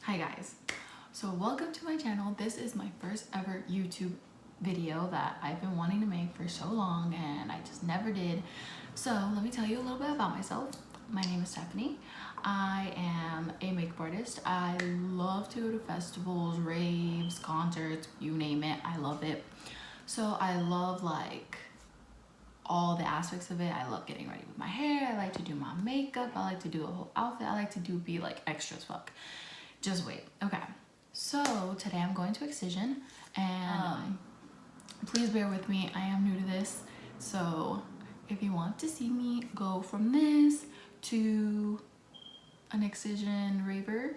Hi guys, so welcome to my channel. This is my first ever YouTube video that I've been wanting to make for so long and I just never did. So let me tell you a little bit about myself. My name is Stephanie. I am a makeup artist. I love to go to festivals, raves, concerts, you name it. I love it. So I love like all the aspects of it. I love getting ready with my hair. I like to do my makeup. I like to do a whole outfit. I like to be like extra as fuck. Just wait. Okay, so today I'm going to Excision and please bear with me. I am new to this, so if you want to see me go from this to an Excision raver,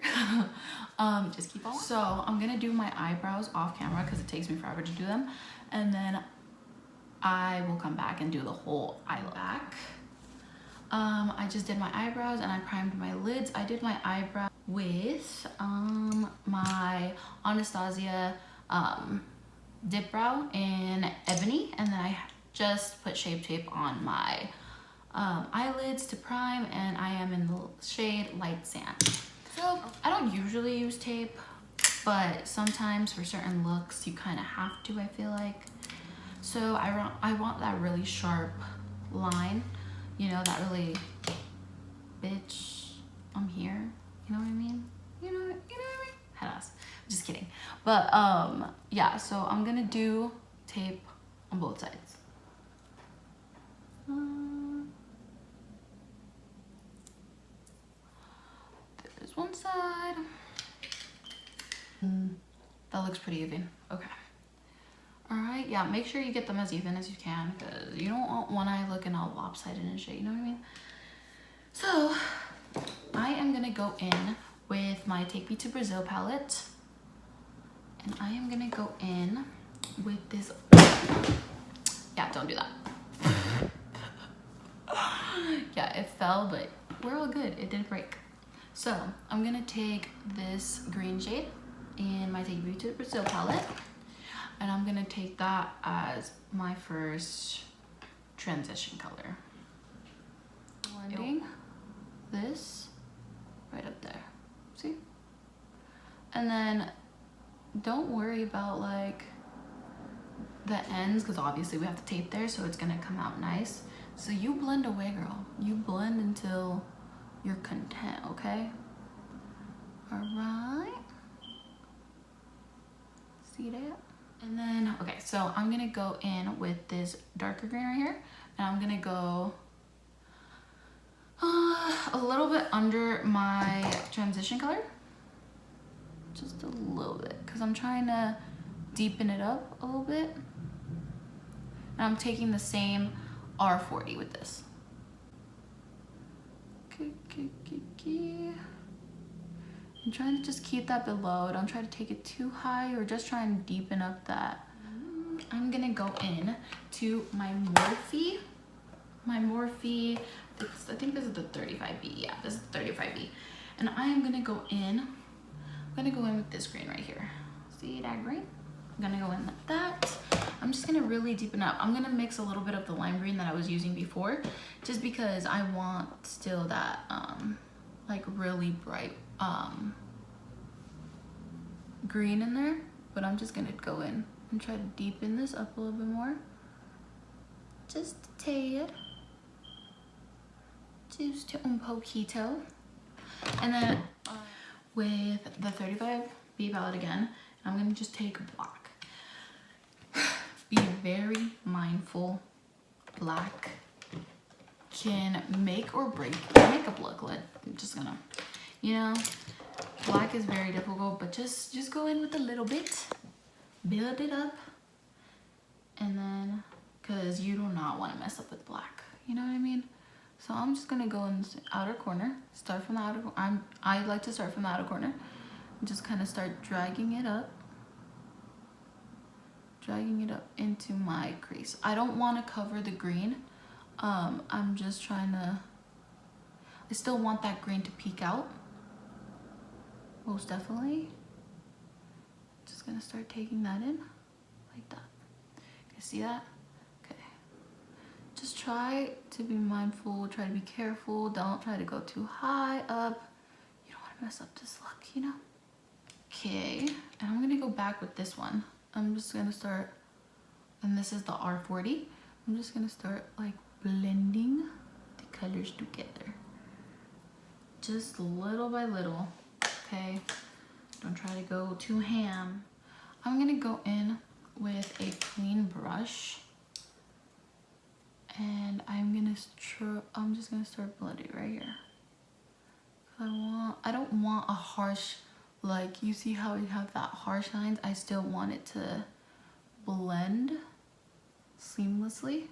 just keep on. So I'm gonna do my eyebrows off camera because it takes me forever to do them, and then I will come back and do the whole eye look. I just did my eyebrows and I primed my lids. I did my eyebrow with my Anastasia dip brow in Ebony, and then I just put Shape Tape on my eyelids to prime, and I am in the shade Light Sand. So I don't usually use tape, but sometimes for certain looks you kind of have to, I feel like. So I want that really sharp line, you know, that really bitch, I'm here, you know what I mean? You know what I mean? Head ass. Just kidding. But yeah, so I'm gonna do tape on both sides. There's one side. That looks pretty even. Okay. Alright, yeah, make sure you get them as even as you can because you don't want one eye looking all lopsided and shit, you know what I mean? So I am gonna go in with my Take Me to Brazil palette, and I am gonna go in with this. Yeah, don't do that. Yeah, it fell, but we're all good. It didn't break. So I'm gonna take this green shade in my Take Me to Brazil palette, and I'm gonna take that as my first transition color. Blending this right up there, see? And then don't worry about like the ends because obviously we have the tape there, so it's gonna come out nice. So you blend away, girl. You blend until you're content, okay? All right. See that? And then, okay, so I'm gonna go in with this darker green right here, and I'm gonna go a little bit under my transition color. Just a little bit, because I'm trying to deepen it up a little bit. And I'm taking the same R40 with this. I'm trying to just keep that below. Don't try to take it too high or just try and deepen up that. I'm gonna go in to my Morphe. My Morphe, I think this is the 35B. Yeah, this is the 35B. And I am gonna go in. I'm gonna go in with this green right here. See that green? I'm gonna go in like that. I'm just gonna really deepen up. I'm gonna mix a little bit of the lime green that I was using before, just because I want still that like really bright green in there. But I'm just gonna go in and try to deepen this up a little bit more. Just a tad. Just un poquito. And then with the 35B palette again, I'm gonna just take black. Be very mindful. Black can make or break your makeup look. I'm just gonna, you know, black is very difficult, but just go in with a little bit, build it up, and then, cause you do not want to mess up with black. You know what I mean? So I'm just gonna go in the outer corner. Start from the outer. I like to start from the outer corner. And just kind of start dragging it up into my crease. I don't want to cover the green. I'm just trying to, I still want that green to peek out. Most definitely. Just gonna start taking that in like that. You see that? Okay. Just try to be mindful, try to be careful. Don't try to go too high up. You don't want to mess up this look, you know? Okay, and I'm gonna go back with this one. I'm just gonna start, and this is the R40. I'm just gonna start like blending the colors together. Just little by little, okay? Don't try to go too ham. I'm gonna go in with a clean brush, and I'm just gonna start blending right here. I don't want a harsh, like you see how we have that harsh lines. I still want it to blend seamlessly.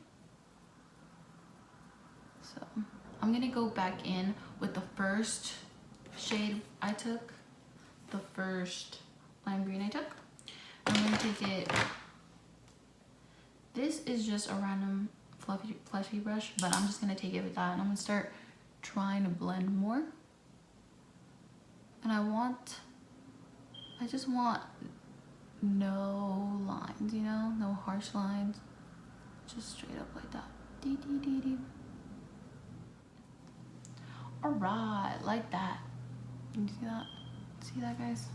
So I'm gonna go back in with the first shade I took, the first lime green I took. I'm gonna take it, this is just a random fleshy brush, but I'm just gonna take it with that, and I'm gonna start trying to blend more. And I just want no lines, you know, no harsh lines, just straight up like that. Dee dee dee dee. All right, like that. You see that? See that, guys?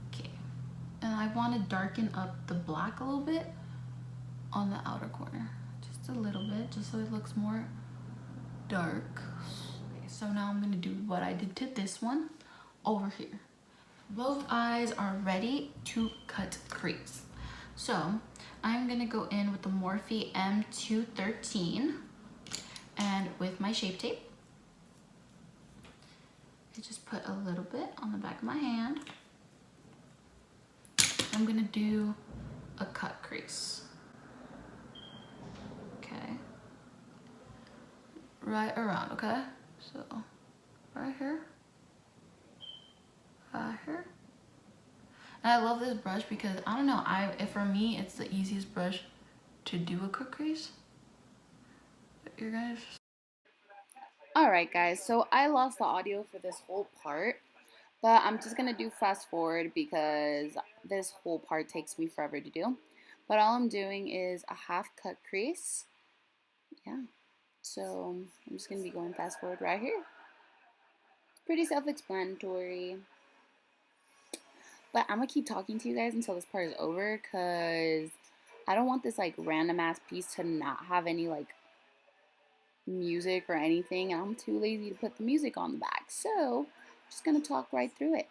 Okay. And I want to darken up the black a little bit on the outer corner, just a little bit, just so it looks more dark. Okay, so now I'm gonna do what I did to this one over here. Both eyes are ready to cut crease. So I'm gonna go in with the Morphe M213 and with my Shape Tape. I just put a little bit on the back of my hand. I'm gonna do a cut crease. Okay. Right around, okay? So right here. Right here. And I love this brush because I don't know, for me it's the easiest brush to do a cut crease. But you're gonna just... Alright guys, so I lost the audio for this whole part, but I'm just going to do fast forward because this whole part takes me forever to do. But all I'm doing is a half cut crease. Yeah, so I'm just going to be going fast forward right here. Pretty self-explanatory. But I'm going to keep talking to you guys until this part is over because I don't want this like random ass piece to not have any like music or anything, and I'm too lazy to put the music on the back, so I'm just gonna talk right through it.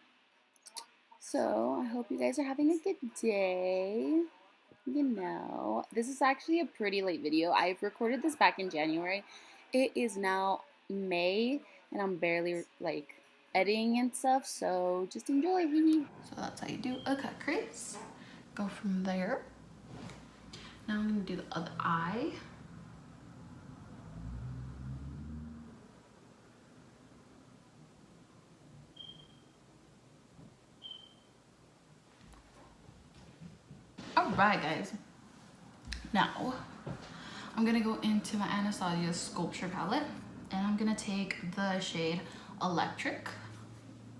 So I hope you guys are having a good day. You know, this is actually a pretty late video. I've recorded this back in January. It is now May and I'm barely like editing and stuff, so just enjoy. So that's how you do a cut crease. Go from there. Now I'm gonna do the other eye. Alright guys, now I'm gonna go into my Anastasia Sculpture palette, and I'm gonna take the shade Electric.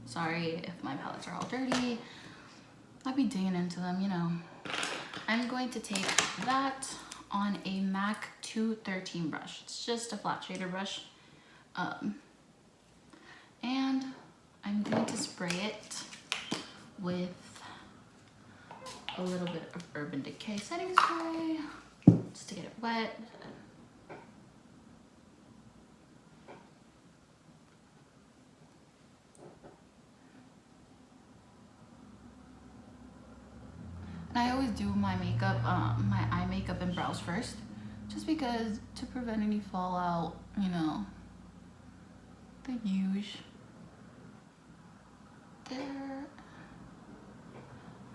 Sorry if my palettes are all dirty, I'll be digging into them, you know. I'm going to take that on a MAC 213 brush. It's just a flat shader brush. And I'm going to spray it with a little bit of Urban Decay setting spray just to get it wet. And I always do my makeup, my eye makeup and brows first, just because to prevent any fallout, you know, the huge. There,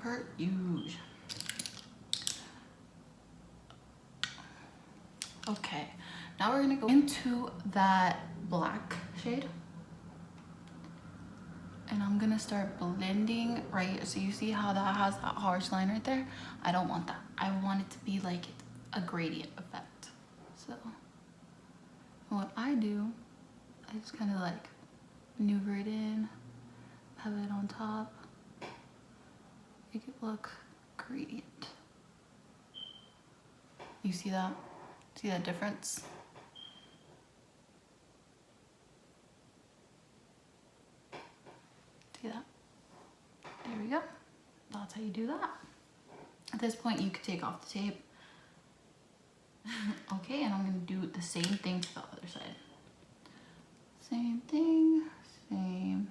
per huge. Okay, now we're gonna go into that black shade. And I'm gonna start blending right, so you see how that has that harsh line right there? I don't want that. I want it to be like a gradient effect. So what I do, I just kind of like maneuver it in, have it on top, make it look gradient. You see that? See that difference? See that? There how you do that. At this point, you could take off the tape. Okay, and I'm gonna do the same thing to the other side. Same thing, same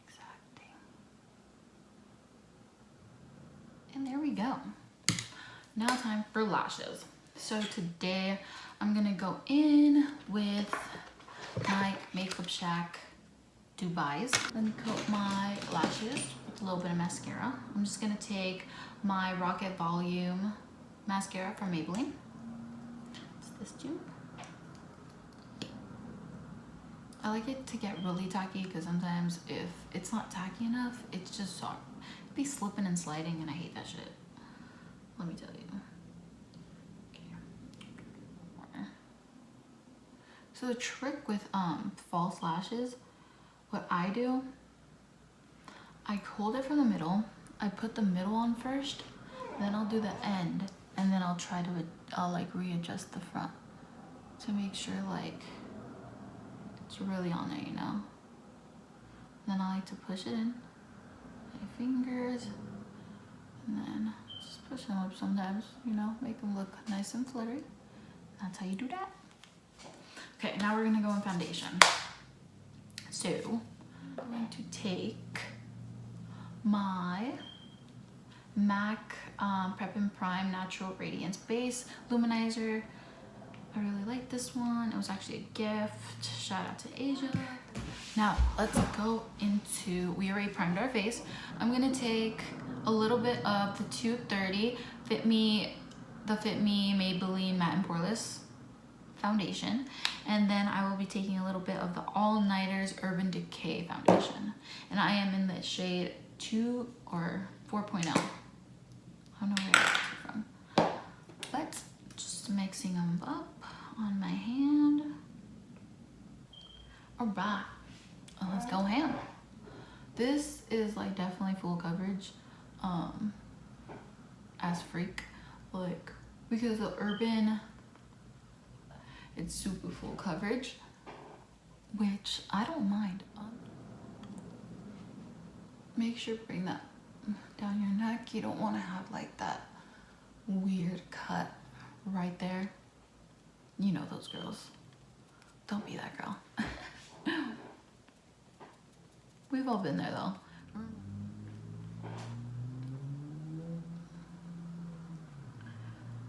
exact thing. And there we go. Now time for lashes. So today I'm gonna go in with my Makeup Shack Dubai's. Let me coat my lashes with a little bit of mascara. I'm just gonna take my Rocket Volume mascara from Maybelline. It's this tube. I like it to get really tacky because sometimes if it's not tacky enough, it's just soft. It'd be slipping and sliding and I hate that shit. Let me tell you. Okay. So the trick with false lashes, what I do, I hold it from the middle. I put the middle on first, then I'll do the end, and then I'll like readjust the front to make sure like it's really on there, you know? Then I like to push it in my fingers, and then just push them up sometimes, you know, make them look nice and fluttery. That's how you do that. Okay, now we're gonna go in foundation. So I'm going to take my MAC Prep and Prime Natural Radiance Base Luminizer. I really like this one. It was actually a gift. Shout out to Asia. Now let's go into, we already primed our face. I'm gonna take a little bit of the 230 Fit Me Maybelline Matte and Poreless foundation, and then I will be taking a little bit of the All Nighters Urban Decay foundation, and I am in the shade 2 or 4.0. I don't know where I got it from, but just mixing them up on my hand. All right, let's go ham. This is like definitely full coverage, as freak, like, because the Urban, it's super full coverage, which I don't mind. Make sure to bring that down your neck. You don't want to have like that weird cut right there. You know those girls. Don't be that girl. We've all been there though.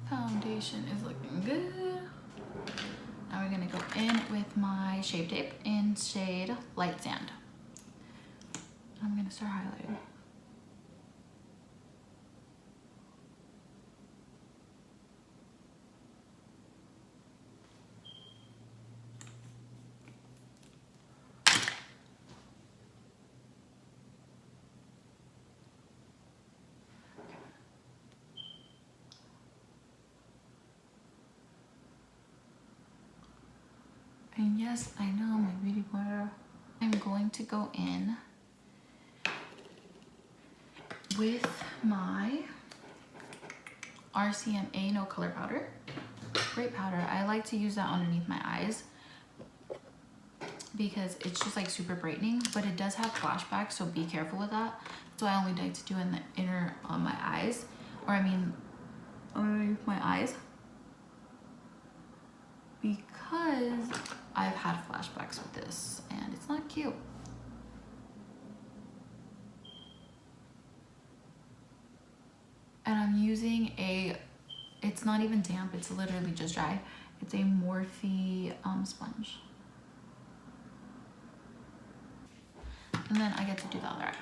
Foundation is looking good. Now we're gonna go in with my Shape Tape in shade Light Sand. I'm gonna start highlighting. And yes, I know my beauty blender. I'm going to go in with my RCMA No Color Powder. Great powder. I like to use that underneath my eyes because it's just like super brightening, but it does have flashbacks, so be careful with that. So I only like to do in the inner on my eyes, or I mean underneath my eyes, because I've had flashbacks with this and it's not cute. And I'm using it's not even damp, it's literally just dry. It's a Morphe sponge. And then I get to do the other eye.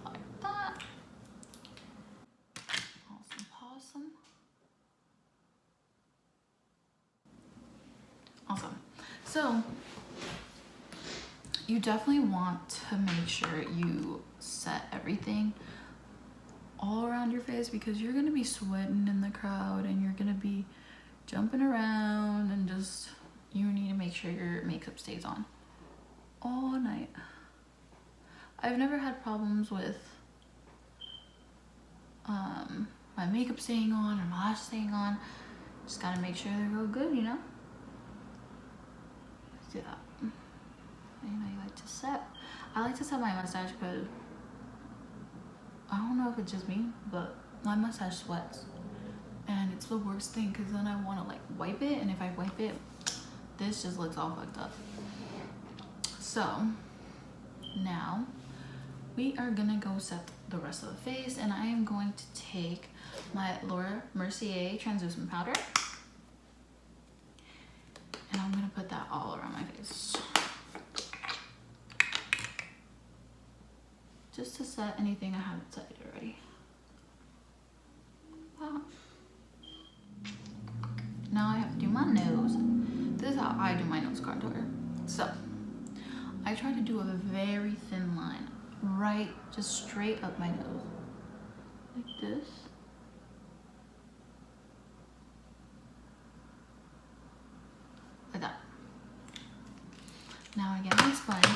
Like that. Awesome, awesome. Awesome. So you definitely want to make sure you set everything all around your face, because you're gonna be sweating in the crowd and you're gonna be jumping around, and just, you need to make sure your makeup stays on all night. I've never had problems with my makeup staying on or my lash staying on. Just gotta make sure they're real good, you know? do that. You know, you like to set. I like to set my mustache because I don't know if it's just me, but my mustache sweats. And it's the worst thing because then I want to like wipe it, and if I wipe it, this just looks all fucked up. So now we are gonna go set the rest of the face, and I am going to take my Laura Mercier translucent powder, and I'm gonna put that all around my face, just to set anything I haven't set already. Now I have to do my nose. This is how I do my nose contour. So I try to do a very thin line, right, just straight up my nose, like this. Like that. Now I get my sponge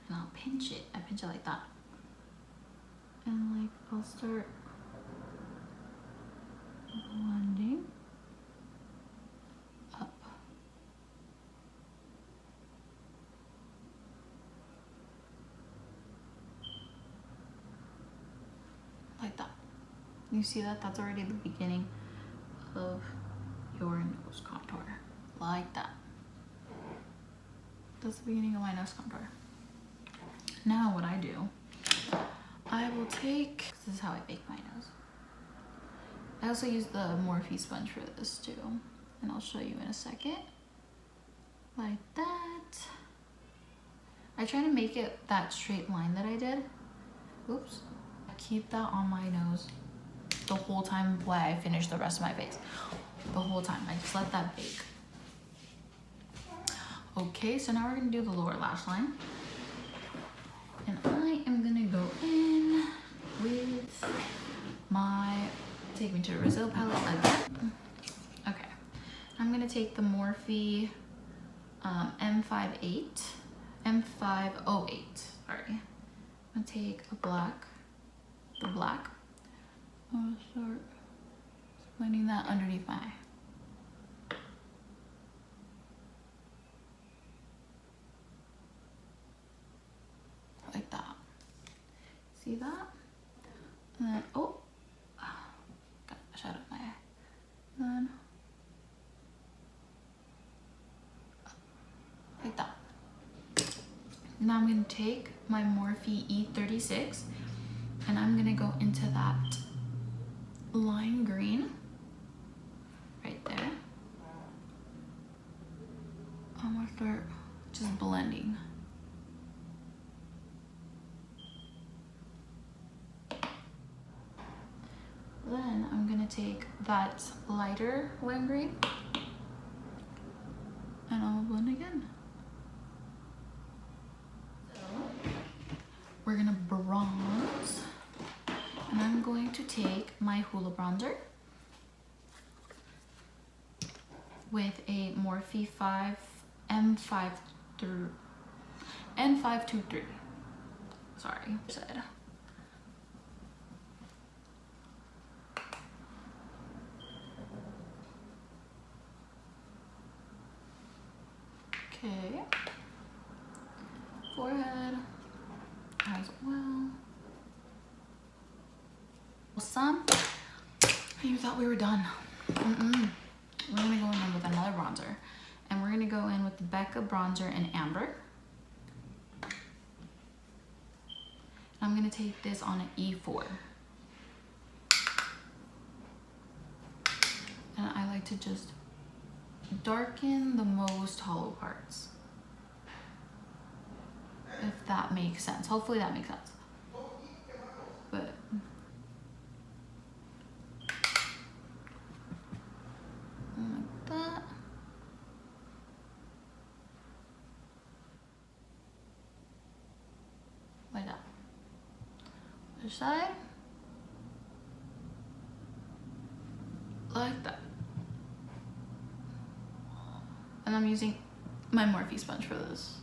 and I'll pinch it. I pinch it like that. And like I'll start blending up. Like that. You see that? That's already the beginning of your nose contour. Like that. That's the beginning of my nose contour. Now what I do, I will take, this is how I bake my nose. I also use the Morphe sponge for this too, and I'll show you in a second. Like that. I try to make it that straight line that I did. Oops. I keep that on my nose the whole time while I finish the rest of my face. The whole time, I just let that bake. Okay, so now we're gonna do the lower lash line. And I am gonna go in with my, take me to the Brazil palette again. Okay, I'm gonna take the Morphe M508, sorry. I'm gonna take the black. I'll start blending that underneath my eye. Like that. See that? And then, oh, got a shadow in my eye. Then, like that. Now I'm gonna take my Morphe E36 and I'm gonna go into that lime green right there. I'm gonna start just blending. Then I'm gonna take that lighter lime green and I'll blend again. So we're gonna bronze, and I'm going to take my Hoola bronzer with a Morphe N523. Sorry, said. Okay, forehead as well. Some, you thought we were done. We're gonna go in with another bronzer, and we're gonna go in with the Becca bronzer in Amber. I'm gonna take this on an E4. And I like to just darken the most hollow parts. If that makes sense. Hopefully that makes sense. But like that. Like that. Other side. Like that. And I'm using my Morphe sponge for this.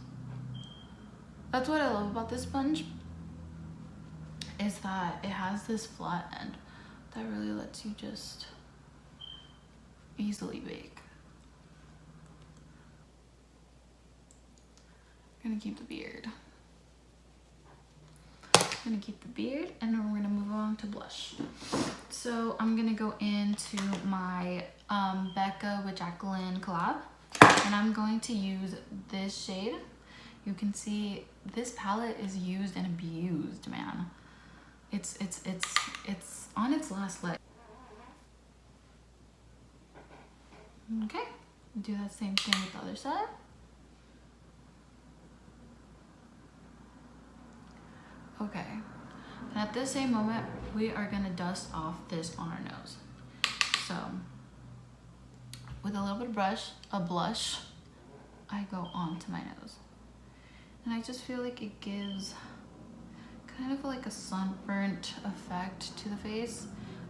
That's what I love about this sponge, is that it has this flat end that really lets you just easily bake. gonna keep the beard. I'm gonna keep the beard, and then we're gonna move on to blush. So I'm gonna go into my Becca with Jacqueline collab, and I'm going to use this shade. You can see this palette is used and abused, man. It's on its last leg. Okay, do that same thing with the other side. Okay, and at this same moment, we are gonna dust off this on our nose. So, with a little bit of blush, I go onto my nose. And I just feel like it gives kind of like a sunburnt effect to the face,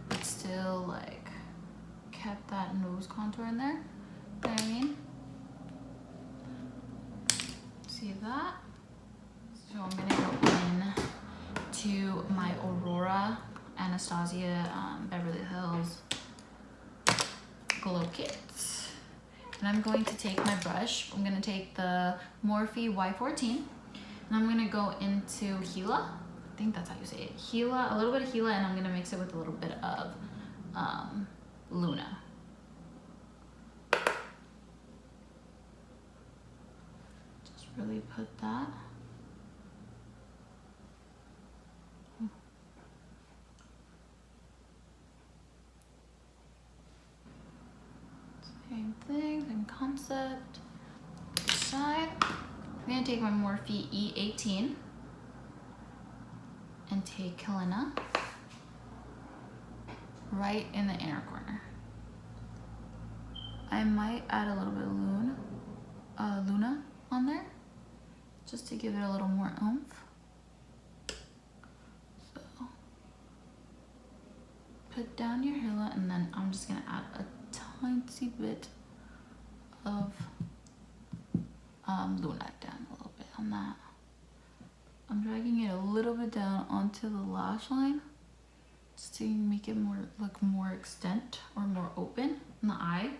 but still like kept that nose contour in there. You know what I mean? See that? So I'm gonna go in to my Aurora Anastasia Beverly Hills Glow Kit. And I'm going to take my brush. I'm gonna take the Morphe Y14, and I'm gonna go into Gila. I think that's how you say it. Gila, a little bit of Gila, and I'm gonna mix it with a little bit of Luna. Just really put that. Same thing, same concept. Side. I'm gonna take my Morphe E18 and take Helena right in the inner corner. I might add a little bit of Luna on there just to give it a little more oomph. So put down your Hila, and then I'm just gonna add a tiny bit of Luna down a little bit on that. I'm dragging it a little bit down onto the lash line just to make it look more extent or more open in the eye.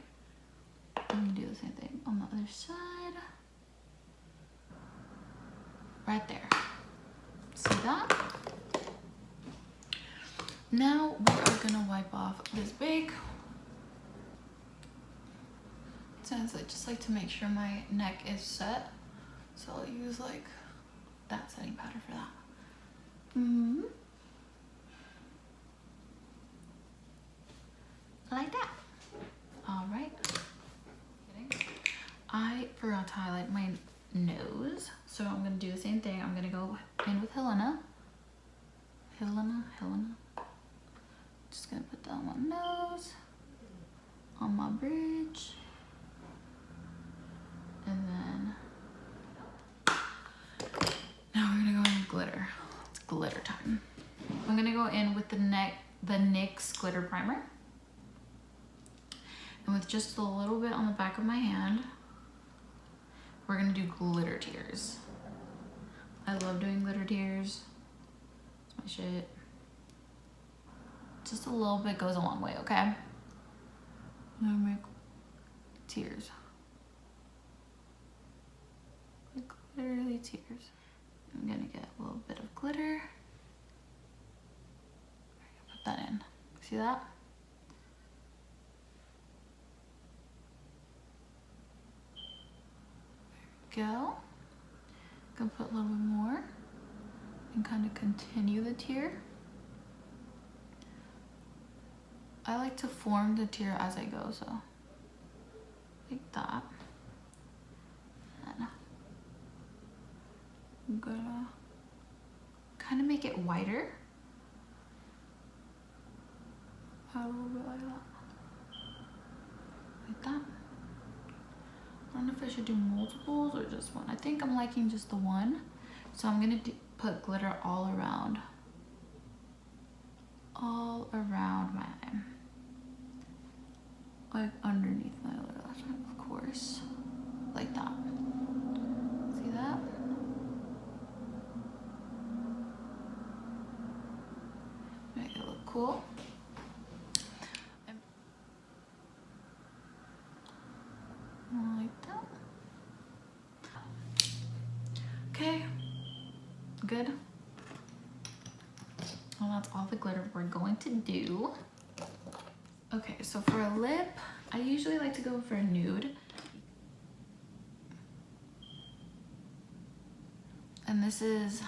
I'm gonna do the same thing on the other side. Right there. See that? Now we are gonna wipe off this big. Since I just like to make sure my neck is set, so I'll use like that setting powder for that. Like that. All right. I forgot to highlight my nose, so I'm gonna do the same thing. I'm gonna go in with Helena. Just gonna put that on my nose, on my bridge, and then now we're gonna go in with glitter. It's glitter time. I'm gonna go in with the NYX glitter primer, and with just a little bit on the back of my hand, we're gonna do glitter tears. I love doing glitter tears. It's my shit. Just a little bit goes a long way, okay? I'm gonna make tears. Like literally tears. I'm gonna get a little bit of glitter. Put that in. See that? There we go. Gonna put a little bit more and kind of continue the tear. I like to form the tear as I go, so like that. And I'm gonna kind of make it wider. Add a little bit like that. Like that. I don't know if I should do multiples or just one. I think I'm liking just the one. So I'm gonna put glitter all around my eye. Like underneath my lower lash line, of course. Like that. See that? Make it look cool. Like that. Okay, good. Well, that's all the glitter we're going to do. Okay, so for a lip, I usually like to go for a nude. And this is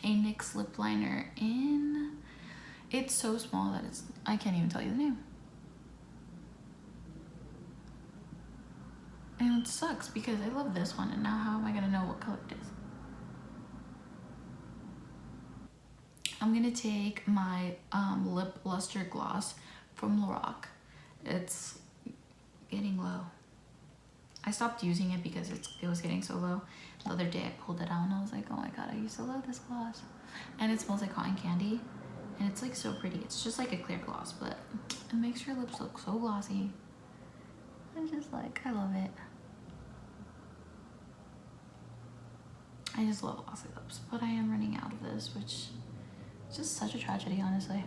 a NYX lip liner in, it's so small that I can't even tell you the name. And it sucks because I love this one, and now how am I gonna know what color it is? I'm gonna take my lip luster gloss from Lorac. It's getting low. I stopped using it because it was getting so low. The other day I pulled it out and I was like, oh my god, I used to love this gloss. And it smells like cotton candy. And it's like so pretty. It's just like a clear gloss, but it makes your lips look so glossy. I'm just like, I love it. I just love glossy lips, but I am running out of this, which is just such a tragedy, honestly.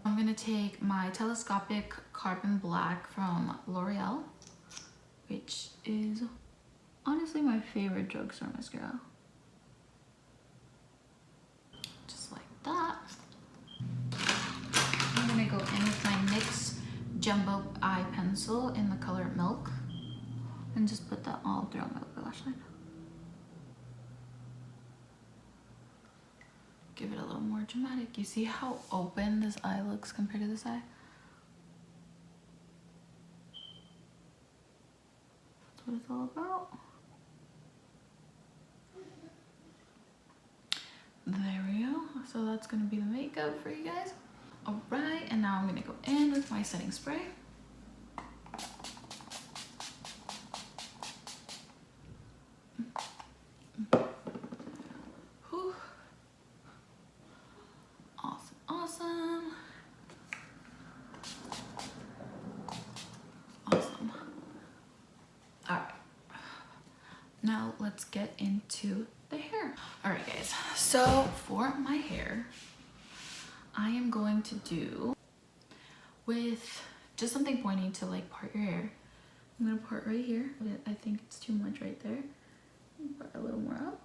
I'm gonna take my Telescopic Carbon Black from L'Oreal, which is honestly my favorite drugstore mascara. Just like that. I'm gonna go in with my NYX Jumbo Eye Pencil in the color Milk and just put that all throughout my lower lash line. Give it a little more dramatic. You see how open this eye looks compared to this eye? That's what it's all about. There we go. So that's gonna be the makeup for you guys. All right, and now I'm gonna go in with my setting spray. Whew. Awesome, awesome. Awesome. All right. Now let's get into the hair. All right, guys. So for my hair, I am going to do with just something pointing to like part your hair. I'm gonna part right here. I think it's too much right there. Part a little more up,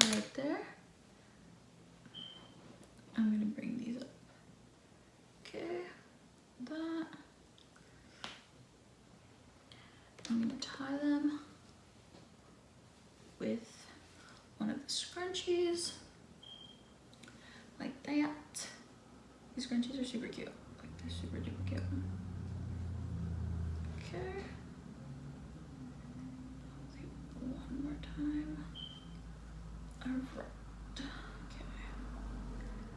right there. I'm gonna bring these up. Okay, that. I'm gonna tie them with one of the scrunchies, like that. These scrunchies are super cute. Like they're super duper cute. Okay. One more time. Alright. Okay.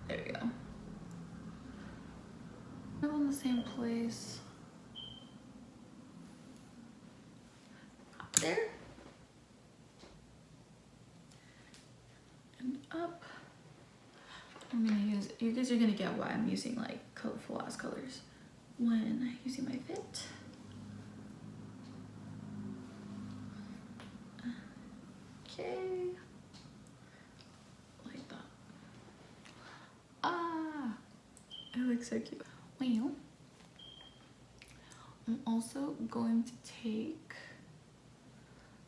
There we go. I'm in the same place. Up there. And up. I'm gonna use, you guys are gonna get why I'm using like colorful ass colors when using my fit. Okay. Like that. Ah, it looks so cute. Well, I'm also going to take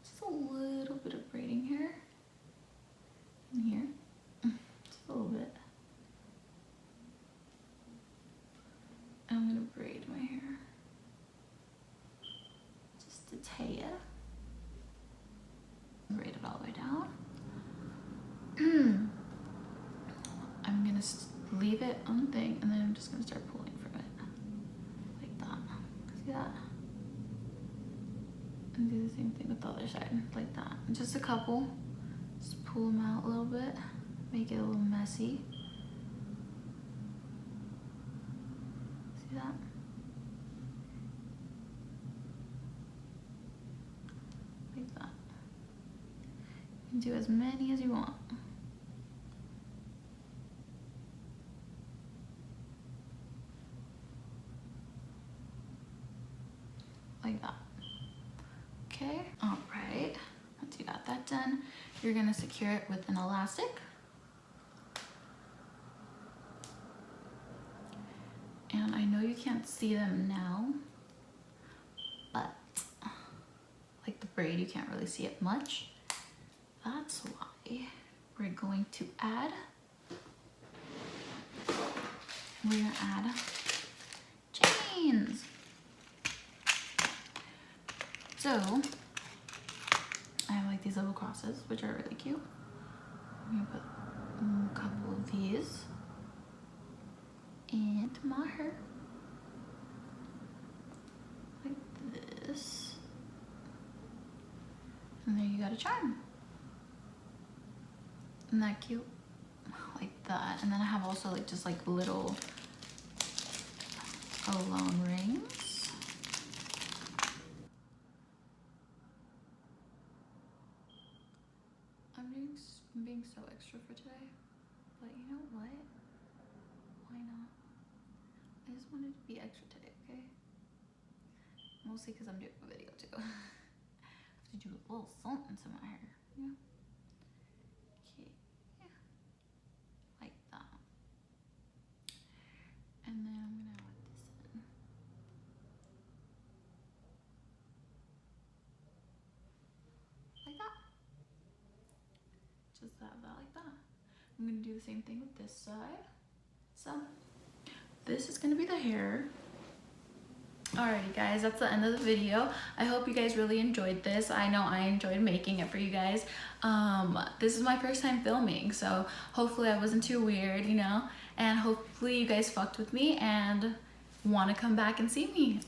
just a little bit of braiding hair in here. Just a little bit. I'm gonna braid my hair. Just a tail. Braid it all the way down. I'm gonna leave it on the thing and then I'm just gonna start pulling from it. Like that. See that? And do the same thing with the other side. Like that. Just a couple. Just pull them out a little bit. Make it a little messy. See that? Like that. You can do as many as you want. Like that. Okay, all right. Once you got that done, you're gonna secure it with an elastic. And I know you can't see them now, but like the braid, you can't really see it much. That's why we're going to add, chains. So I have like these little crosses, which are really cute. I'm gonna put a couple of these into my hair, like this. And there you got a charm. Isn't that cute? Like that. And then I have also like just like little alone rings. I'm being so extra for today, but you know what? Why not? I just wanted to be extra today, okay? Mostly because I'm doing a video too. I have to do a little something to my hair, you know? Okay, like that. And then I'm gonna add this in. Like that. Just have that like that. I'm gonna do the same thing with this side. So this is gonna be the hair. Alrighty guys, that's the end of the video. I hope you guys really enjoyed this. I know I enjoyed making it for you guys. This is my first time filming, so hopefully I wasn't too weird, you know, and hopefully you guys fucked with me and want to come back and see me.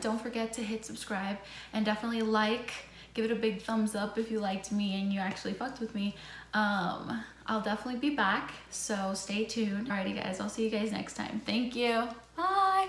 Don't forget to hit subscribe and definitely like, give it a big thumbs up if you liked me and you actually fucked with me. I'll definitely be back, so stay tuned. Alrighty guys, I'll see you guys next time. Thank you. Bye.